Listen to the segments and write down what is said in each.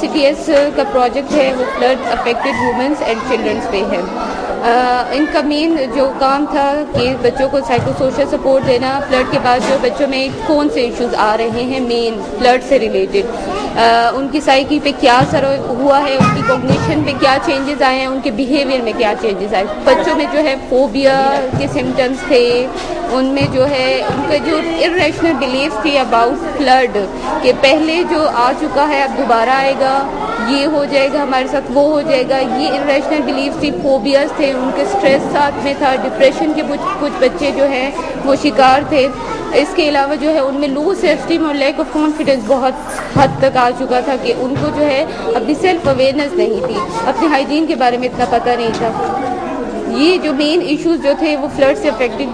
سی T S کا project ہے وہ flood affected womens and childrens پہ ہے. ان کا مین جو کام تھا کہ بچوں کو سائیکو سوشل سپورٹ دینا. فلڈ کے بعد جو بچوں میں کون سے ایشوز آ رہے ہیں مین فلڈ سے ریلیٹڈ, ان کی سائیکی پہ کیا اثر ہوا ہے, ان کی کوگنیشن پہ کیا چینجز آئے ہیں, ان کے بیہیویئر میں کیا چینجز آئے. بچوں میں جو ہے فوبیا کے سمٹمس تھے, ان میں جو ہے ان کا جو ارریشنل بلیف تھی اباؤٹ فلڈ کہ پہلے جو آ چکا ہے اب دوبارہ آئے گا, یہ ہو جائے گا ہمارے ساتھ, وہ ہو جائے گا, یہ ارریشنل بلیف تھی. فوبیاز تھے, ان کے اسٹریس ساتھ میں تھا, ڈپریشن کے کچھ بچے جو ہیں وہ شکار تھے. اس کے علاوہ جو ہے ان میں لو سیلف اسٹیم اور لیک آف کانفیڈنس بہت حد تک آ چکا تھا کہ ان کو جو ہے اپنی سیلف اویئرنیس نہیں تھی, اپنے ہائیجین کے بارے میں اتنا پتہ نہیں تھا. یہ جو مین ایشوز جو تھے وہ فلڈ سے افیکٹڈ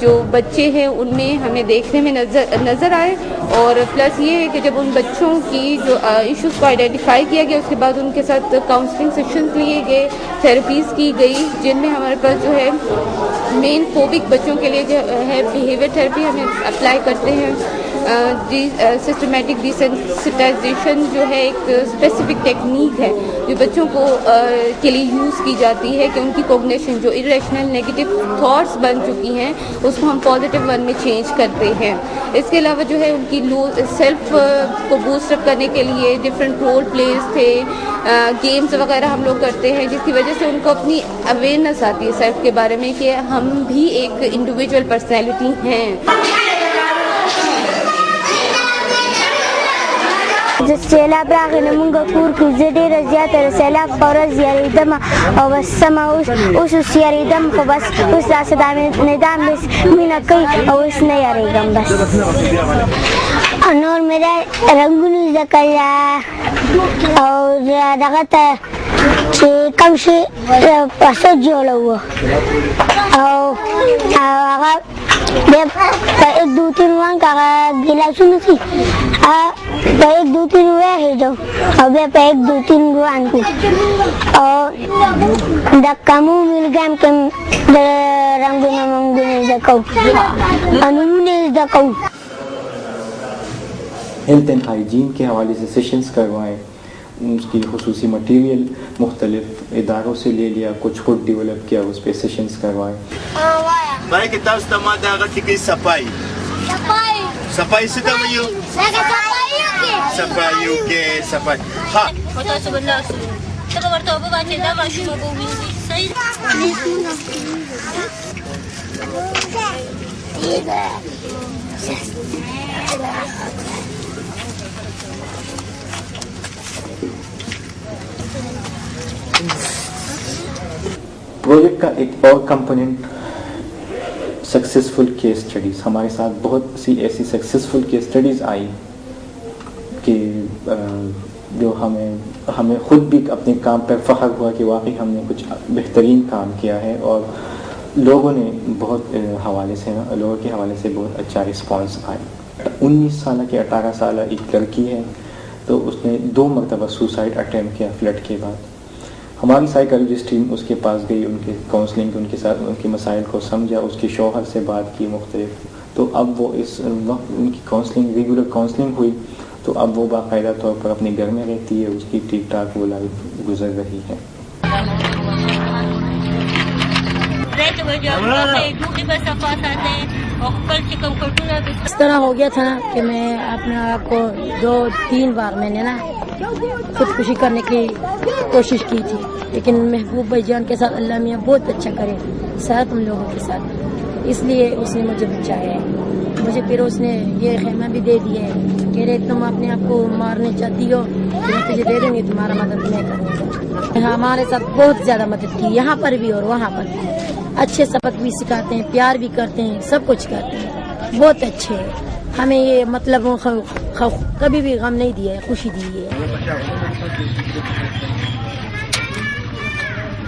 جو بچے ہیں ان میں ہمیں دیکھنے میں نظر آئے. اور پلس یہ ہے کہ جب ان بچوں کی جو ایشوز کو آئیڈینٹیفائی کیا گیا, اس کے بعد ان کے ساتھ کاؤنسلنگ سیشنز لیے گئے, تھراپیز کی گئی, جن میں ہمارے پاس جو ہے مین فوبک بچوں کے لیے جو ہے بیہیویئر تھراپی ہمیں اپلائی کرتے ہیں. سسٹمیٹک ڈیسینسٹائزیشن جو ہے ایک اسپیسیفک ٹیکنیک ہے جو بچوں کو کے لیے یوز کی جاتی ہے کہ ان کی کوگنیشن جو ارریشنل نیگیٹو تھاٹس بن چکی ہیں اس کو ہم پازیٹیو ون میں چینج کرتے ہیں. اس کے علاوہ جو ہے ان کی سیلف کو بوسٹ اپ کرنے کے لیے ڈفرینٹ رول پلیز تھے, گیمز وغیرہ ہم لوگ کرتے ہیں, جس کی وجہ سے ان کو اپنی اویئرنیس آتی ہے سیلف کے بارے میں کہ ہم بھی ایک انڈیویجول پرسنالٹی ہیں. سیلاب راغلی مونږ کور کې زه ډېره زیاته د سیلاب په ورځ یارېدم او بس سمه اوس یارېدم خو بس اوس داسې دا نظام بس مینه کوي او اوس نه یارېږم بس. نور مې دا رنګونه زده کړل او دغه ته چې کوم شي پسه جوړوو او هغه بیا په ایک دو تین وان که هغه ګیلاسونه سي په ایک دو تین وهېږو او بیا په ایک دو تین روان کړو او د کمو ملګام کې د رنګونه منګونه زده کوو او نومونه زده کوو. ہیلتھ اینڈ ہائیجین کے حوالے سے سیشنز کروائیں, اس کی خصوصی مٹیریل مختلف اداروں سے لے لیا, کچھ خود ڈیولپ کیا, اس پہ سیشنز کروائیں. بھائی کہ تاسو ته ما دا هغه ټکی صفائی څه ته وایو؟ صفایو کې صفائی. ها خو تاسو به ناسو ته به ورته اوبه واچوې, دا ماشوم اوبه ومینځي. صحیح پروجیکٹ کا ایک اور کمپوننٹ سکسیزفل کیس اسٹڈیز. ہمارے ساتھ بہت سی ایسی سکسیزفل کیس اسٹڈیز آئی کہ جو ہمیں خود بھی اپنے کام پر فخر ہوا کہ واقعی ہم نے کچھ بہترین کام کیا ہے, اور لوگوں نے بہت لوگوں کے حوالے سے بہت اچھا رسپانس آیا. 19 سالہ کے 18 سالہ ایک لڑکی ہے, تو اس نے 2 مرتبہ سوسائڈ اٹیمپٹ کیا فلڈ کے بعد. ہماری سائیکالوجسٹ ٹیم اس کے پاس گئی, ان کے کاؤنسلنگ ان کے ساتھ ان کے مسائل کو سمجھا, اس کے شوہر سے بات کی مختلف. تو اب وہ اس وقت ان کی کاؤنسلنگ ریگولر کاؤنسلنگ ہوئی, تو اب وہ باقاعدہ طور پر اپنے گھر میں رہتی ہے, اس کی ٹھیک ٹھاک وہ لائف گزر رہی ہے. اس طرح ہو گیا تھا نا کہ میں اپنے آپ کو 2-3 بار میں نے نا خودکشی کرنے کی کوشش کی تھی, لیکن محبوب بھائی جان کے ساتھ اللہ میاں بہت اچھا کرے ساتھ ہم لوگوں کے ساتھ, اس لیے اس نے مجھے بچایا ہے. مجھے پھر اس نے یہ خیمہ بھی دے دیا ہے, کہہ رہے تم اپنے آپ کو مارنے چاہتی ہو میں تجھے دے دوں گی, تمہارا مدد میں کروں گا. ہمارے ساتھ بہت زیادہ مدد کی, یہاں پر بھی اور وہاں پر بھی. اچھے سبق بھی سکھاتے ہیں, پیار بھی کرتے ہیں, سب کچھ کرتے ہیں, بہت اچھے ہیں. ہمیں یہ مطلب کبھی بھی غم نہیں دیا ہے, خوشی دی ہے.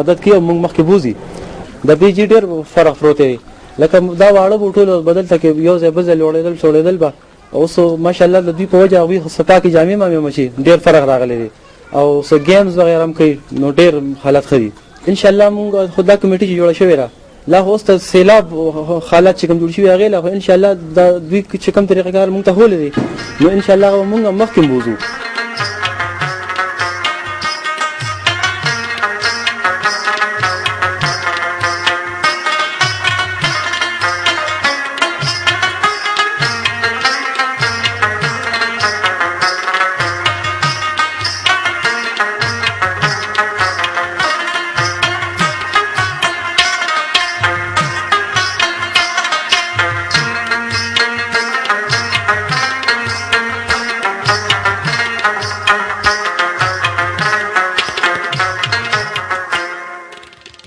مدد کوي او موږ مخکې بوزي د دې ډېر فرق پروت لکه دا واړه بوټول بدل ته کې یو ځای بزل وړېدل څوړېدل با اوس ماشاءالله د دې په وجه وي سپا کې جامع ما مشي ډېر فرق راغلی دی او سو گیمز وغیرہ هم کوي نو ډېر حالت خري ان شاء الله موږ خدا کمیټي جوړه شوې را لا اوس ته سیلاب حالات چې کوم جوړ شي هغه لا ان شاء الله د دوی چې کوم طریقه کار موږ ته هول دي نو ان شاء الله موږ مخکې بوزو.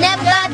Never